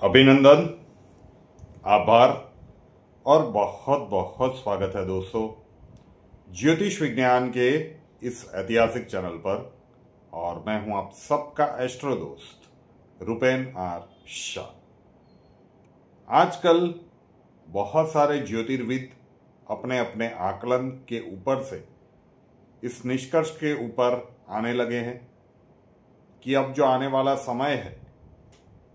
अभिनंदन, आभार और बहुत बहुत स्वागत है दोस्तों ज्योतिष विज्ञान के इस ऐतिहासिक चैनल पर। और मैं हूं आप सबका एस्ट्रो दोस्त रुपेन आर शाह। आजकल बहुत सारे ज्योतिर्विद अपने अपने आकलन के ऊपर से इस निष्कर्ष के ऊपर आने लगे हैं कि अब जो आने वाला समय है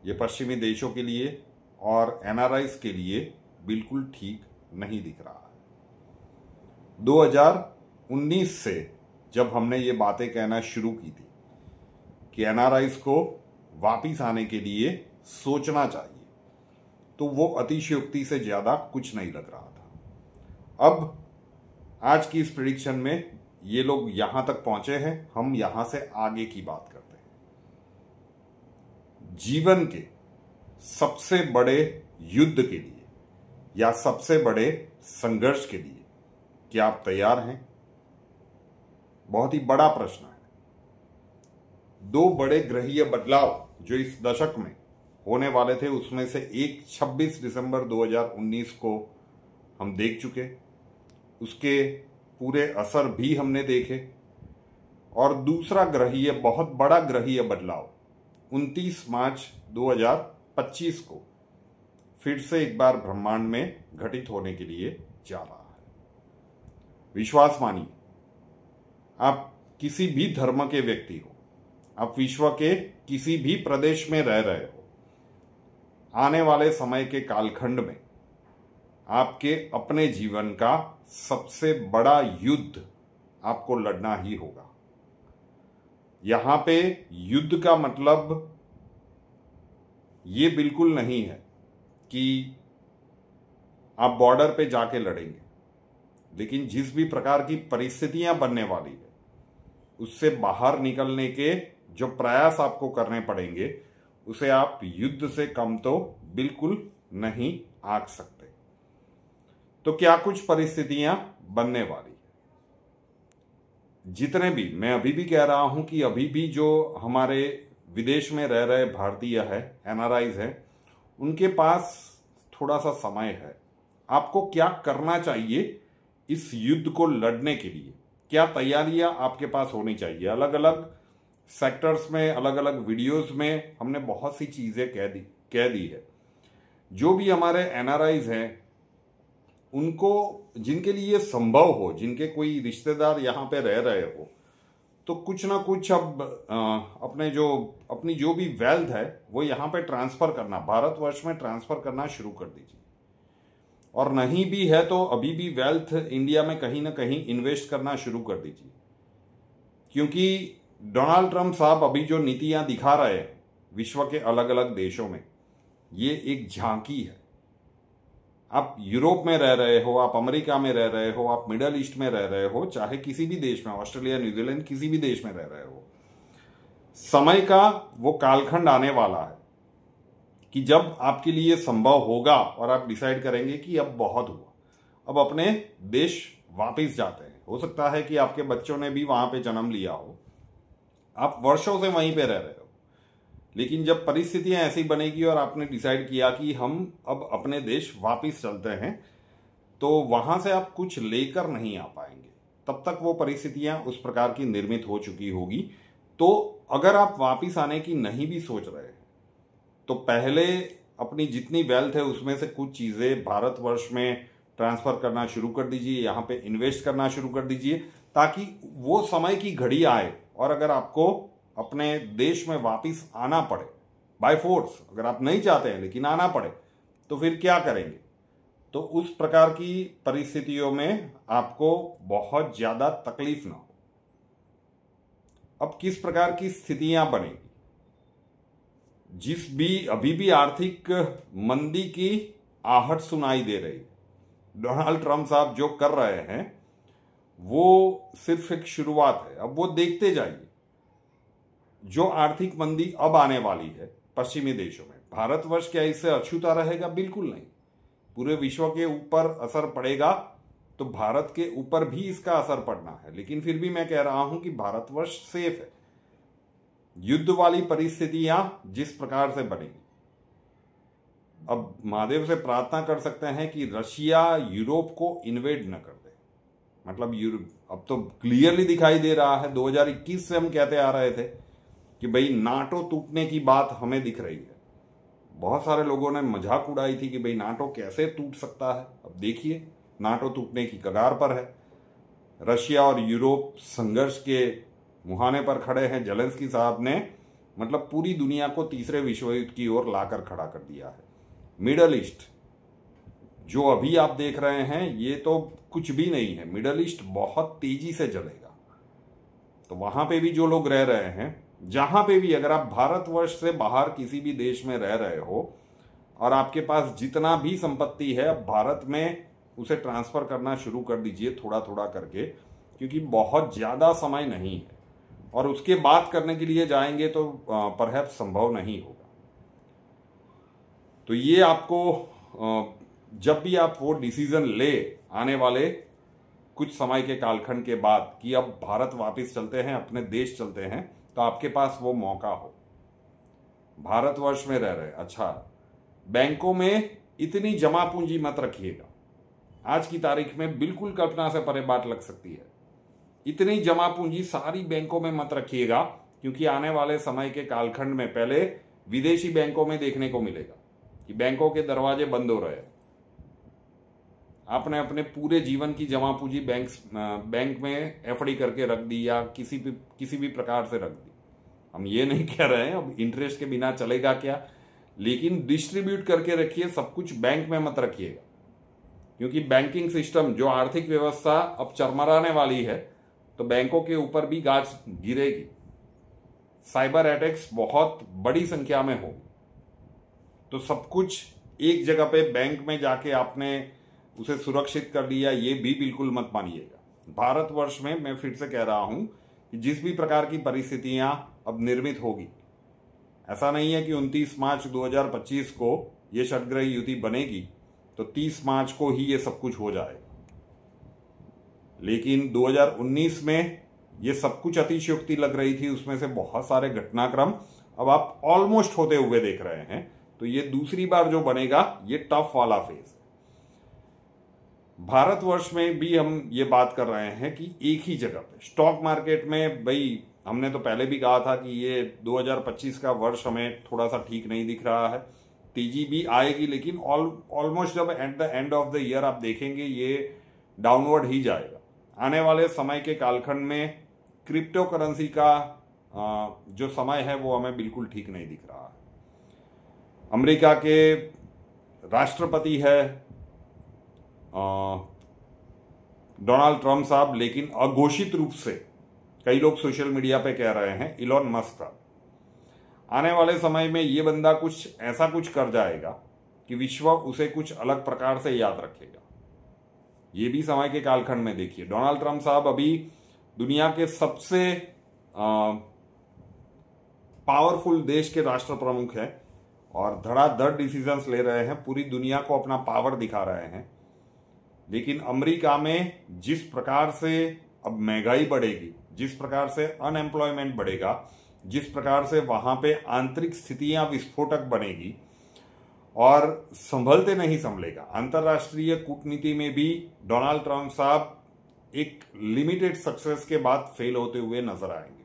ये पश्चिमी देशों के लिए और एनआरआईज के लिए बिल्कुल ठीक नहीं दिख रहा है। 2019 से जब हमने ये बातें कहना शुरू की थी कि एनआरआईज को वापिस आने के लिए सोचना चाहिए, तो वो अतिशयोक्ति से ज्यादा कुछ नहीं लग रहा था। अब आज की इस प्रेडिक्शन में ये लोग यहां तक पहुंचे हैं, हम यहां से आगे की बात करते हैं। जीवन के सबसे बड़े युद्ध के लिए या सबसे बड़े संघर्ष के लिए क्या आप तैयार हैं? बहुत ही बड़ा प्रश्न है। दो बड़े ग्रहीय बदलाव जो इस दशक में होने वाले थे, उसमें से एक 26 दिसंबर 2019 को हम देख चुके, उसके पूरे असर भी हमने देखे। और दूसरा ग्रहीय बहुत बड़ा ग्रहीय बदलाव 29 मार्च 2025 को फिर से एक बार ब्रह्मांड में घटित होने के लिए जा रहा है। विश्वास मानिए, आप किसी भी धर्म के व्यक्ति हो, आप विश्व के किसी भी प्रदेश में रह रहे हो, आने वाले समय के कालखंड में आपके अपने जीवन का सबसे बड़ा युद्ध आपको लड़ना ही होगा। यहां पे युद्ध का मतलब ये बिल्कुल नहीं है कि आप बॉर्डर पे जाके लड़ेंगे, लेकिन जिस भी प्रकार की परिस्थितियां बनने वाली है उससे बाहर निकलने के जो प्रयास आपको करने पड़ेंगे, उसे आप युद्ध से कम तो बिल्कुल नहीं आंक सकते। तो क्या कुछ परिस्थितियां बनने वाली है? जितने भी, मैं अभी भी कह रहा हूं कि अभी भी जो हमारे विदेश में रह रहे भारतीय है, एनआरआईज है, उनके पास थोड़ा सा समय है। आपको क्या करना चाहिए इस युद्ध को लड़ने के लिए, क्या तैयारियां आपके पास होनी चाहिए? अलग अलग सेक्टर्स में, अलग अलग वीडियोस में हमने बहुत सी चीजें कह दी है। जो भी हमारे एनआरआईज हैं, उनको, जिनके लिए संभव हो, जिनके कोई रिश्तेदार यहां पे रह रहे हो, तो कुछ ना कुछ अब अपनी जो भी वेल्थ है वो यहां पे ट्रांसफर करना, भारतवर्ष में ट्रांसफर करना शुरू कर दीजिए। और नहीं भी है तो अभी भी वेल्थ इंडिया में कहीं ना कहीं इन्वेस्ट करना शुरू कर दीजिए, क्योंकि डोनाल्ड ट्रंप साहब अभी जो नीतियां दिखा रहे हैं विश्व के अलग अलग देशों में, ये एक झांकी है। आप यूरोप में रह रहे हो, आप अमेरिका में रह रहे हो, आप मिडल ईस्ट में रह रहे हो, चाहे किसी भी देश में, ऑस्ट्रेलिया, न्यूजीलैंड, किसी भी देश में रह रहे हो, समय का वो कालखंड आने वाला है कि जब आपके लिए संभव होगा और आप डिसाइड करेंगे कि अब बहुत हुआ, अब अपने देश वापस जाते हैं। हो सकता है कि आपके बच्चों ने भी वहां पे जन्म लिया हो, आप वर्षों से वहीं पे रह रहे हो, लेकिन जब परिस्थितियां ऐसी बनेगी और आपने डिसाइड किया कि हम अब अपने देश वापस चलते हैं, तो वहां से आप कुछ लेकर नहीं आ पाएंगे। तब तक वो परिस्थितियां उस प्रकार की निर्मित हो चुकी होगी। तो अगर आप वापस आने की नहीं भी सोच रहे हैं, तो पहले अपनी जितनी वेल्थ है उसमें से कुछ चीजें भारतवर्ष में ट्रांसफर करना शुरू कर दीजिए, यहां पे इन्वेस्ट करना शुरू कर दीजिए, ताकि वो समय की घड़ी आए और अगर आपको अपने देश में वापस आना पड़े बाय फोर्स, अगर आप नहीं चाहते हैं लेकिन आना पड़े, तो फिर क्या करेंगे? तो उस प्रकार की परिस्थितियों में आपको बहुत ज्यादा तकलीफ ना हो। अब किस प्रकार की स्थितियां बनेगी? अभी भी आर्थिक मंदी की आहट सुनाई दे रही है। डोनाल्ड ट्रंप साहब जो कर रहे हैं वो सिर्फ एक शुरुआत है। अब वो देखते जाइए, जो आर्थिक मंदी अब आने वाली है पश्चिमी देशों में, भारतवर्ष क्या इससे अछूता रहेगा? बिल्कुल नहीं। पूरे विश्व के ऊपर असर पड़ेगा तो भारत के ऊपर भी इसका असर पड़ना है, लेकिन फिर भी मैं कह रहा हूं कि भारतवर्ष सेफ है। युद्ध वाली परिस्थितियां जिस प्रकार से बनेगी, अब महादेव से प्रार्थना कर सकते हैं कि रशिया यूरोप को इन्वेड न कर दे। मतलब यूरोप अब तो क्लियरली दिखाई दे रहा है, 2021 से हम कहते आ रहे थे कि भाई नाटो टूटने की बात हमें दिख रही है। बहुत सारे लोगों ने मजाक उड़ाई थी कि भाई नाटो कैसे टूट सकता है। अब देखिए नाटो टूटने की कगार पर है। रशिया और यूरोप संघर्ष के मुहाने पर खड़े हैं। जेलेंस्की साहब ने मतलब पूरी दुनिया को तीसरे विश्व युद्ध की ओर लाकर खड़ा कर दिया है। मिडल ईस्ट जो अभी आप देख रहे हैं ये तो कुछ भी नहीं है। मिडल ईस्ट बहुत तेजी से जलेगा। तो वहां पे भी जो लोग रह रहे हैं, जहां पे भी, अगर आप भारतवर्ष से बाहर किसी भी देश में रह रहे हो और आपके पास जितना भी संपत्ति है, अब भारत में उसे ट्रांसफर करना शुरू कर दीजिए थोड़ा थोड़ा करके, क्योंकि बहुत ज्यादा समय नहीं है और उसके बाद करने के लिए जाएंगे तो परहैप्स संभव नहीं होगा। तो ये आपको जब भी आप वो डिसीजन ले आने वाले कुछ समय के कालखंड के बाद कि अब भारत वापस चलते हैं, अपने देश चलते हैं, तो आपके पास वो मौका हो। भारतवर्ष में रह रहे, अच्छा बैंकों में इतनी जमा पूंजी मत रखिएगा। आज की तारीख में बिल्कुल कल्पना से परे बात लग सकती है। इतनी जमा पूंजी सारी बैंकों में मत रखिएगा, क्योंकि आने वाले समय के कालखंड में पहले विदेशी बैंकों में देखने को मिलेगा कि बैंकों के दरवाजे बंद हो रहे हैं। आपने अपने पूरे जीवन की जमा पूंजी बैंक में एफडी करके रख दी या किसी भी प्रकार से रख दी। हम ये नहीं कह रहे हैं अब इंटरेस्ट के बिना चलेगा क्या, लेकिन डिस्ट्रीब्यूट करके रखिए। सब कुछ बैंक में मत रखिएगा, क्योंकि बैंकिंग सिस्टम जो आर्थिक व्यवस्था अब चरमराने वाली है, तो बैंकों के ऊपर भी गाज गिरेगी। साइबर अटैक्स बहुत बड़ी संख्या में होगी। तो सब कुछ एक जगह पे बैंक में जाके आपने उसे सुरक्षित कर लिया, ये भी बिल्कुल मत मानिएगा। भारतवर्ष में मैं फिर से कह रहा हूं कि जिस भी प्रकार की परिस्थितियां अब निर्मित होगी, ऐसा नहीं है कि 29 मार्च 2025 को ये षटग्रह युति बनेगी तो 30 मार्च को ही ये सब कुछ हो जाएगा। लेकिन 2019 में ये सब कुछ अतिशयोक्ति लग रही थी, उसमें से बहुत सारे घटनाक्रम अब आप ऑलमोस्ट होते हुए देख रहे हैं। तो ये दूसरी बार जो बनेगा ये टफ वाला फेज है। भारतवर्ष में भी हम ये बात कर रहे हैं कि एक ही जगह पे स्टॉक मार्केट में, भाई हमने तो पहले भी कहा था कि ये 2025 का वर्ष हमें थोड़ा सा ठीक नहीं दिख रहा है। तेजी भी आएगी, लेकिन ऑलमोस्ट जब at the end of the year आप देखेंगे ये डाउनवर्ड ही जाएगा। आने वाले समय के कालखंड में क्रिप्टो करेंसी का जो समय है वो हमें बिल्कुल ठीक नहीं दिख रहा है। अमेरिका के राष्ट्रपति है डोनाल्ड ट्रम्प साहब, लेकिन अघोषित रूप से कई लोग सोशल मीडिया पे कह रहे हैं इलॉन मस्क साहब। आने वाले समय में ये बंदा कुछ ऐसा कुछ कर जाएगा कि विश्व उसे कुछ अलग प्रकार से याद रखेगा। ये भी समय के कालखंड में देखिए, डोनाल्ड ट्रम्प साहब अभी दुनिया के सबसे पावरफुल देश के राष्ट्र प्रमुख हैं और धड़ाधड़ डिसीजंस ले रहे हैं, पूरी दुनिया को अपना पावर दिखा रहे हैं। लेकिन अमेरिका में जिस प्रकार से अब महंगाई बढ़ेगी, जिस प्रकार से अनएम्प्लॉयमेंट बढ़ेगा, जिस प्रकार से वहां पे आंतरिक स्थितियां विस्फोटक बनेगी और संभलते नहीं संभलेगा। अंतरराष्ट्रीय कूटनीति में भी डोनाल्ड ट्रम्प साहब एक लिमिटेड सक्सेस के बाद फेल होते हुए नजर आएंगे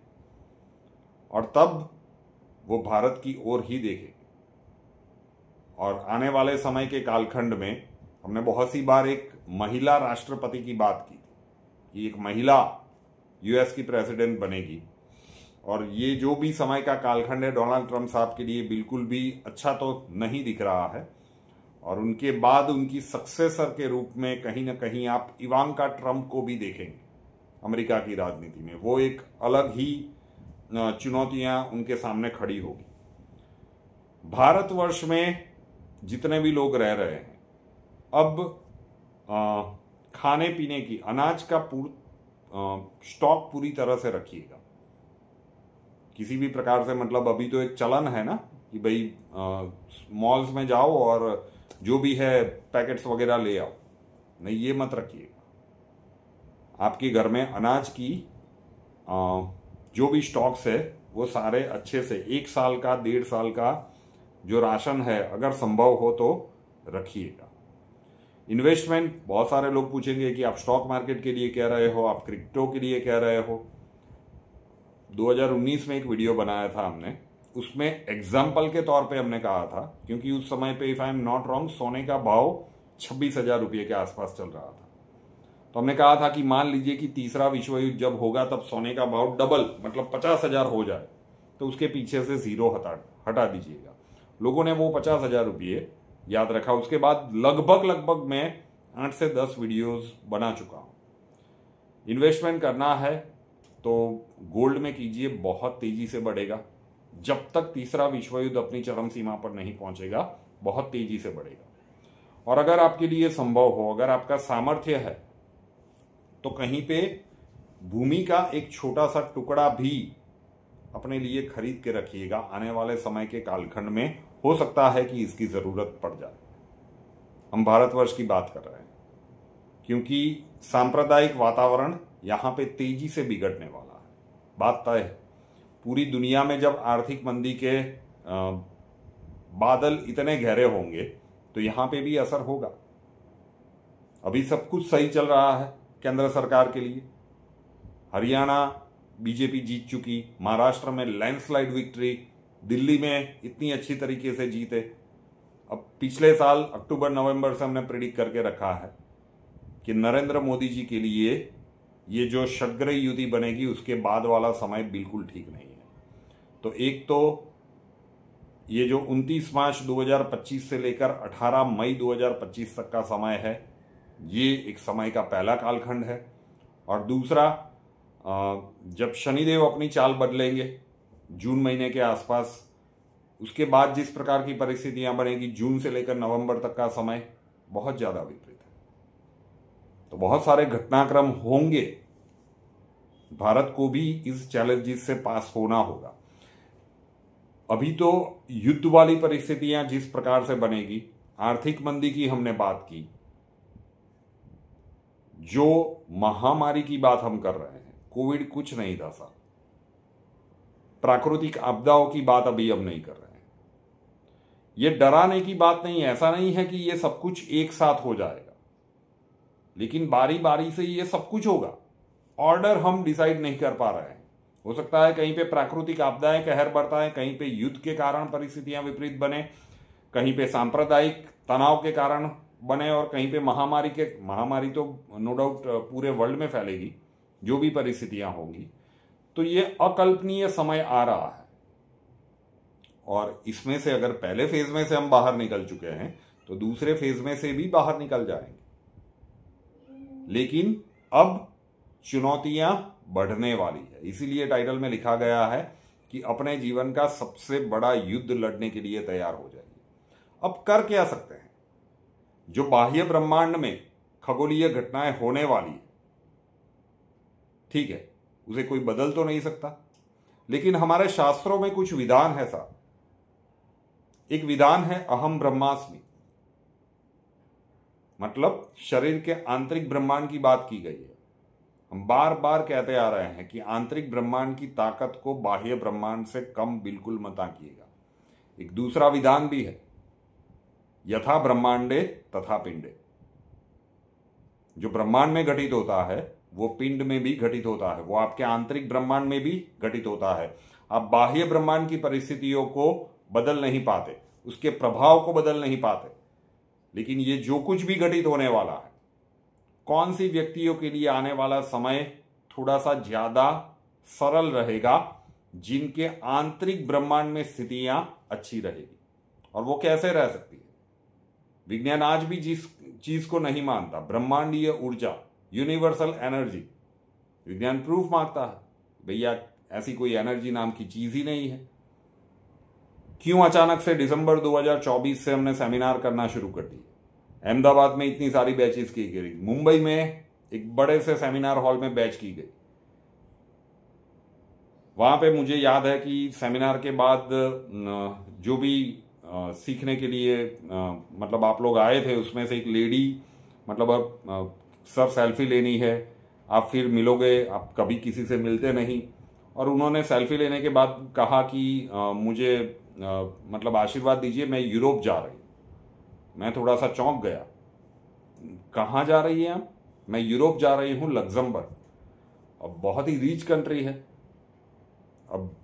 और तब वो भारत की ओर ही देखेंगे। और आने वाले समय के कालखंड में हमने बहुत सी बार एक महिला राष्ट्रपति की बात की थी कि एक महिला यूएस की प्रेसिडेंट बनेगी, और ये जो भी समय का कालखंड है डोनाल्ड ट्रम्प साहब के लिए बिल्कुल भी अच्छा तो नहीं दिख रहा है। और उनके बाद उनकी सक्सेसर के रूप में कहीं ना कहीं आप इवांका ट्रम्प को भी देखेंगे अमेरिका की राजनीति में। वो एक अलग ही चुनौतियां उनके सामने खड़ी होगी। भारतवर्ष में जितने भी लोग रह रहे हैं, अब खाने पीने की अनाज का स्टॉक पूरी तरह से रखिएगा। किसी भी प्रकार से, मतलब अभी तो एक चलन है ना कि भाई मॉल्स में जाओ और जो भी है पैकेट्स वगैरह ले आओ, नहीं ये मत रखिएगा। आपके घर में अनाज की जो भी स्टॉक्स है वो सारे अच्छे से 1 साल का 1.5 साल का जो राशन है अगर संभव हो तो रखिएगा। इन्वेस्टमेंट, बहुत सारे लोग पूछेंगे कि आप स्टॉक मार्केट के लिए कह रहे हो, आप क्रिप्टो के लिए कह रहे हो। 2019 में एक वीडियो बनाया था हमने, उसमें एग्जाम्पल के तौर पे हमने कहा था, क्योंकि उस समय पे if I am not wrong सोने का भाव 26,000 रुपये के आसपास चल रहा था। तो हमने कहा था कि मान लीजिए कि तीसरा विश्व युद्ध जब होगा तब सोने का भाव डबल मतलब 50,000 हो जाए तो उसके पीछे से जीरो हटा दीजिएगा। लोगों ने वो 50,000 रुपये याद रखा। उसके बाद लगभग मैं 8 से 10 वीडियोस बना चुका हूं। इन्वेस्टमेंट करना है तो गोल्ड में कीजिए, बहुत तेजी से बढ़ेगा। जब तक तीसरा विश्व युद्ध अपनी चरम सीमा पर नहीं पहुंचेगा बहुत तेजी से बढ़ेगा। और अगर आपके लिए संभव हो, अगर आपका सामर्थ्य है, तो कहीं पे भूमि का एक छोटा सा टुकड़ा भी अपने लिए खरीद के रखिएगा। आने वाले समय के कालखंड में हो सकता है कि इसकी जरूरत पड़ जाए। हम भारतवर्ष की बात कर रहे हैं, क्योंकि सांप्रदायिक वातावरण यहां पे तेजी से बिगड़ने वाला है। बात तय है। पूरी दुनिया में जब आर्थिक मंदी के बादल इतने गहरे होंगे तो यहां पे भी असर होगा। अभी सब कुछ सही चल रहा है केंद्र सरकार के लिए। हरियाणा बीजेपी जीत चुकी, महाराष्ट्र में लैंडस्लाइड विक्ट्री, दिल्ली में इतनी अच्छी तरीके से जीते। अब पिछले साल अक्टूबर नवंबर से हमने प्रेडिक्ट करके रखा है कि नरेंद्र मोदी जी के लिए ये जो षड्ग्रह युति बनेगी उसके बाद वाला समय बिल्कुल ठीक नहीं है। तो एक तो ये जो 29 मार्च 2025 से लेकर 18 मई 2025 तक का समय है, ये एक समय का पहला कालखंड है। और दूसरा, जब शनिदेव अपनी चाल बदलेंगे जून महीने के आसपास, उसके बाद जिस प्रकार की परिस्थितियां बनेगी, जून से लेकर नवंबर तक का समय बहुत ज्यादा विपरीत है। तो बहुत सारे घटनाक्रम होंगे। भारत को भी इस चैलेंजेस से पास होना होगा। अभी तो युद्ध वाली परिस्थितियां जिस प्रकार से बनेगी, आर्थिक मंदी की हमने बात की, जो महामारी की बात हम कर रहे हैं, कोविड कुछ नहीं था साहब। प्राकृतिक आपदाओं की बात अभी हम नहीं कर रहे हैं। ये डराने की बात नहीं है। ऐसा नहीं है कि ये सब कुछ एक साथ हो जाएगा, लेकिन बारी बारी से ये सब कुछ होगा। ऑर्डर हम डिसाइड नहीं कर पा रहे हैं। हो सकता है कहीं पे प्राकृतिक आपदाएं कहर बरताएं, कहीं पे युद्ध के कारण परिस्थितियां विपरीत बने, कहीं पे सांप्रदायिक तनाव के कारण बने, और कहीं पे महामारी तो नो डाउट पूरे वर्ल्ड में फैलेगी, जो भी परिस्थितियां होंगी। तो ये अकल्पनीय समय आ रहा है। और इसमें से अगर पहले फेज में से हम बाहर निकल चुके हैं तो दूसरे फेज में से भी बाहर निकल जाएंगे। लेकिन अब चुनौतियां बढ़ने वाली है। इसीलिए टाइटल में लिखा गया है कि अपने जीवन का सबसे बड़ा युद्ध लड़ने के लिए तैयार हो जाइए। अब कर क्या सकते हैं? जो बाह्य ब्रह्मांड में खगोलीय घटनाएं होने वाली है, ठीक है, उसे कोई बदल तो नहीं सकता, लेकिन हमारे शास्त्रों में कुछ विधान है साहब। एक विधान है अहम ब्रह्मास्मि, मतलब शरीर के आंतरिक ब्रह्मांड की बात की गई है। हम बार बार कहते आ रहे हैं कि आंतरिक ब्रह्मांड की ताकत को बाह्य ब्रह्मांड से कम बिल्कुल मत आंकिएगा। एक दूसरा विधान भी है, यथा ब्रह्मांडे तथा पिंडे। जो ब्रह्मांड में घटित होता है वो पिंड में भी घटित होता है, वो आपके आंतरिक ब्रह्मांड में भी घटित होता है। आप बाह्य ब्रह्मांड की परिस्थितियों को बदल नहीं पाते, उसके प्रभाव को बदल नहीं पाते, लेकिन ये जो कुछ भी घटित होने वाला है, कौन सी व्यक्तियों के लिए आने वाला समय थोड़ा सा ज्यादा सरल रहेगा, जिनके आंतरिक ब्रह्मांड में स्थितियां अच्छी रहेगी। और वो कैसे रह सकती है? विज्ञान आज भी जिस चीज को नहीं मानता, ब्रह्मांडीय ऊर्जा, यूनिवर्सल एनर्जी, विज्ञान प्रूफ मांगता है भैया ऐसी कोई एनर्जी नाम की चीज ही नहीं है। क्यों अचानक से दिसंबर 2024 से हमने सेमिनार करना शुरू कर दिए? अहमदाबाद में इतनी सारी बैचेस की गई, मुंबई में एक बड़े से सेमिनार हॉल में बैच की गई। वहां पे मुझे याद है कि सेमिनार के बाद जो भी सीखने के लिए मतलब आप लोग आए थे, उसमें से एक लेडी, मतलब अब सर सेल्फी लेनी है, आप फिर मिलोगे, आप कभी किसी से मिलते नहीं, और उन्होंने सेल्फी लेने के बाद कहा कि मुझे मतलब आशीर्वाद दीजिए, मैं यूरोप जा रही हूँ। मैं थोड़ा सा चौंक गया। कहाँ जा रही हैं आप? मैं यूरोप जा रही हूँ, लग्जमबर्ग। अब बहुत ही रिच कंट्री है। अब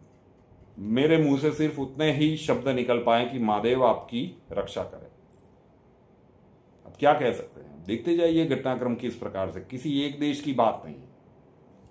मेरे मुंह से सिर्फ उतने ही शब्द निकल पाए कि महादेव आपकी रक्षा करे। अब क्या कह सकते हैं? देखते जाइए घटनाक्रम किस प्रकार से, किसी एक देश की बात नहीं,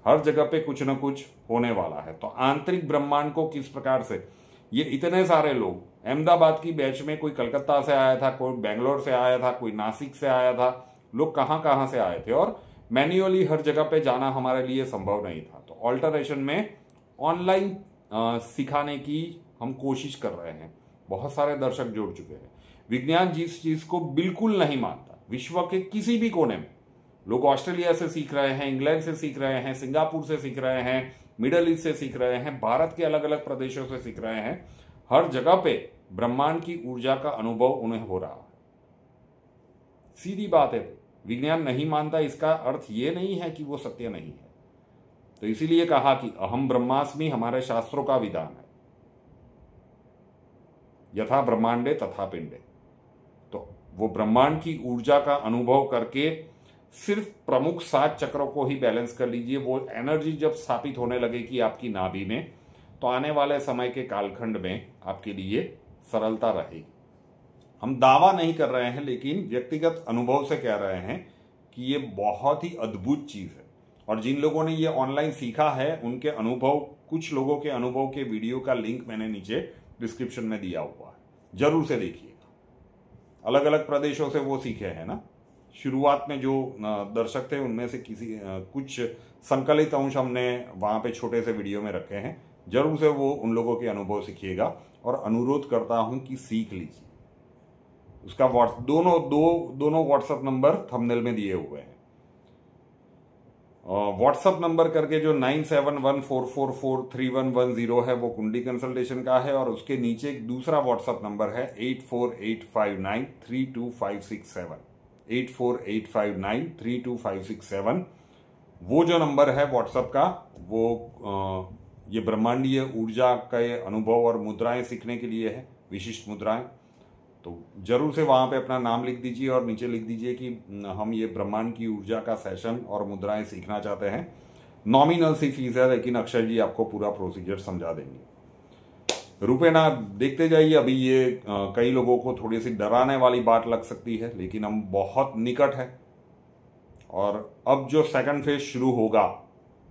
हर जगह पे कुछ ना कुछ होने वाला है। तो आंतरिक ब्रह्मांड को किस प्रकार से ये इतने सारे लोग, अहमदाबाद की बैच में कोई कलकत्ता से आया था, कोई बेंगलोर से आया था, कोई नासिक से आया था, लोग कहाँ कहाँ से आए थे, और मैन्युअली हर जगह पे जाना हमारे लिए संभव नहीं था। तो ऑल्टरेशन में ऑनलाइन सिखाने की हम कोशिश कर रहे हैं। बहुत सारे दर्शक जुड़ चुके हैं। विज्ञान जिस चीज को बिल्कुल नहीं मानता, विश्व के किसी भी कोने में लोग ऑस्ट्रेलिया से सीख रहे हैं, इंग्लैंड से सीख रहे हैं, सिंगापुर से सीख रहे हैं, मिडल ईस्ट से सीख रहे हैं, भारत के अलग अलग प्रदेशों से सीख रहे हैं। हर जगह पे ब्रह्मांड की ऊर्जा का अनुभव उन्हें हो रहा है। सीधी बात है, विज्ञान नहीं मानता इसका अर्थ ये नहीं है कि वो सत्य नहीं है। तो इसीलिए कहा कि अहम ब्रह्मास्मि हमारे शास्त्रों का विधान है, यथा ब्रह्मांडे तथा पिंडे। तो वो ब्रह्मांड की ऊर्जा का अनुभव करके सिर्फ प्रमुख 7 चक्रों को ही बैलेंस कर लीजिए। वो एनर्जी जब स्थापित होने लगेगी आपकी नाभि में, तो आने वाले समय के कालखंड में आपके लिए सरलता रहेगी। हम दावा नहीं कर रहे हैं, लेकिन व्यक्तिगत अनुभव से कह रहे हैं कि ये बहुत ही अद्भुत चीज है। और जिन लोगों ने ये ऑनलाइन सीखा है, उनके अनुभव, कुछ लोगों के अनुभव के वीडियो का लिंक मैंने नीचे डिस्क्रिप्शन में दिया हुआ है, जरूर से देखिएगा। अलग अलग प्रदेशों से वो सीखे हैं ना। शुरुआत में जो दर्शक थे उनमें से कुछ संकलित अंश हमने वहां पे छोटे से वीडियो में रखे हैं। जरूर से वो उन लोगों के अनुभव सीखिएगा, और अनुरोध करता हूं कि सीख लीजिए। उसका दोनों व्हाट्सएप नंबर थंबनेल में दिए हुए हैं। व्हाट्सएप नंबर करके जो 9714443110 है वो कुंडली कंसल्टेशन का है, और उसके नीचे एक दूसरा व्हाट्सएप नंबर है 8485932567 8485932567। वो जो नंबर है व्हाट्सएप का, वो ये ब्रह्मांडीय ऊर्जा के अनुभव और मुद्राएं सीखने के लिए है, विशिष्ट मुद्राएं। तो जरूर से वहां पे अपना नाम लिख दीजिए और नीचे लिख दीजिए कि हम ये ब्रह्मांड की ऊर्जा का सेशन और मुद्राएं सीखना चाहते हैं। नॉमिनल सी फीस है, लेकिन अक्षय जी आपको पूरा प्रोसीजर समझा देंगे। रुपए ना देखते जाइए। अभी ये कई लोगों को थोड़ी सी डराने वाली बात लग सकती है, लेकिन हम बहुत निकट है। और अब जो सेकंड फेज शुरू होगा,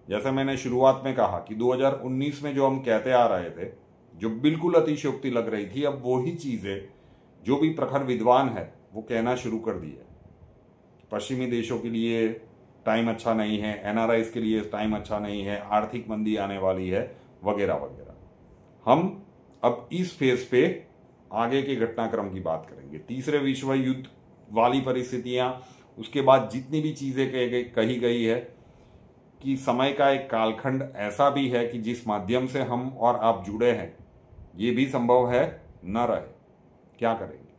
जैसे मैंने शुरुआत में कहा कि 2019 में जो हम कहते आ रहे थे, जो बिल्कुल अतिशयोक्ति लग रही थी, अब वही चीजें जो भी प्रखर विद्वान है वो कहना शुरू कर दिए। पश्चिमी देशों के लिए टाइम अच्छा नहीं है, एनआरआईज के लिए टाइम अच्छा नहीं है, आर्थिक मंदी आने वाली है, वगैरह वगैरह। हम अब इस फेज पे आगे के घटनाक्रम की बात करेंगे। तीसरे विश्व युद्ध वाली परिस्थितियां, उसके बाद जितनी भी चीजें कही गई है कि समय का एक कालखंड ऐसा भी है कि जिस माध्यम से हम और आप जुड़े हैं, ये भी संभव है न रहे। क्या करेंगे?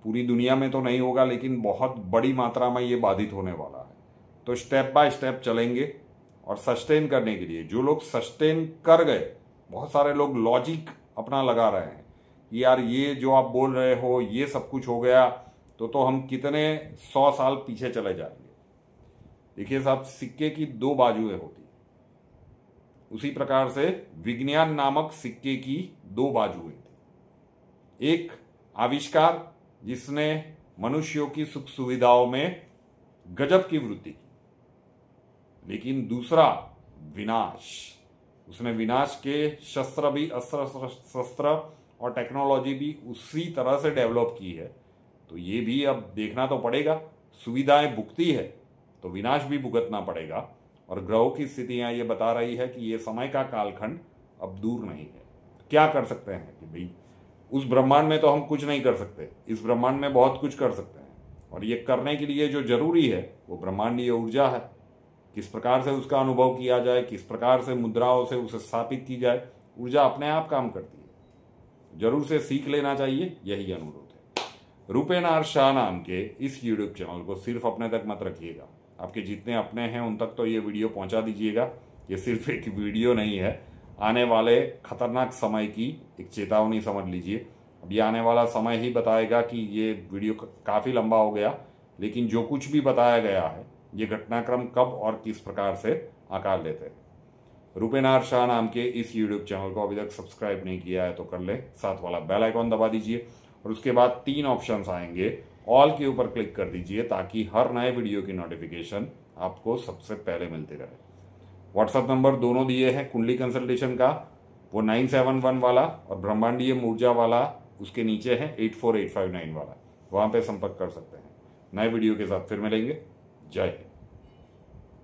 पूरी दुनिया में तो नहीं होगा, लेकिन बहुत बड़ी मात्रा में ये बाधित होने वाला है। तो स्टेप बाय स्टेप चलेंगे, और सस्टेन करने के लिए जो लोग सस्टेन कर गए, बहुत सारे लोग लॉजिक अपना लगा रहे हैं कि यार ये जो आप बोल रहे हो ये सब कुछ हो गया तो हम कितने 100 साल पीछे चले जाएंगे। देखिए साहब, सिक्के की 2 बाजुएं होती, उसी प्रकार से विज्ञान नामक सिक्के की 2 बाजुएं थी। एक आविष्कार जिसने मनुष्यों की सुख सुविधाओं में गजब की वृद्धि की, लेकिन दूसरा विनाश। उसने विनाश के शस्त्र भी, अस्त्र शस्त्र और टेक्नोलॉजी भी उसी तरह से डेवलप की है। तो ये भी अब देखना तो पड़ेगा। सुविधाएं भुगती है तो विनाश भी भुगतना पड़ेगा। और ग्रहों की स्थितियां ये बता रही है कि ये समय का कालखंड अब दूर नहीं है। क्या कर सकते हैं कि भाई, उस ब्रह्मांड में तो हम कुछ नहीं कर सकते, इस ब्रह्मांड में बहुत कुछ कर सकते हैं। और ये करने के लिए जो जरूरी है वो ब्रह्मांडीय ऊर्जा है। किस प्रकार से उसका अनुभव किया जाए, किस प्रकार से मुद्राओं से उसे स्थापित की जाए, ऊर्जा अपने आप काम करती है। जरूर से सीख लेना चाहिए, यही अनुरोध है। रूपेनार शाह नाम के इस यूट्यूब चैनल को सिर्फ अपने तक मत रखिएगा, आपके जितने अपने हैं उन तक तो ये वीडियो पहुंचा दीजिएगा। ये सिर्फ एक वीडियो नहीं है, आने वाले खतरनाक समय की एक चेतावनी समझ लीजिए। अब ये आने वाला समय ही बताएगा कि ये वीडियो काफ़ी लंबा हो गया, लेकिन जो कुछ भी बताया गया है ये घटनाक्रम कब और किस प्रकार से आकार लेते हैं। रूपेनार शाह नाम के इस यूट्यूब चैनल को अभी तक सब्सक्राइब नहीं किया है तो कर ले, साथ वाला बेल आइकॉन दबा दीजिए और उसके बाद 3 ऑप्शंस आएंगे, ऑल के ऊपर क्लिक कर दीजिए ताकि हर नए वीडियो की नोटिफिकेशन आपको सबसे पहले मिलती रहे। व्हाट्सएप नंबर दोनों दिए हैं, कुंडली कंसल्टेशन का वो 971 वाला और ब्रह्मांडीय ऊर्जा वाला उसके नीचे है 84859 वाला, वहाँ पे संपर्क कर सकते हैं। नए वीडियो के साथ फिर मिलेंगे। जय हिंद।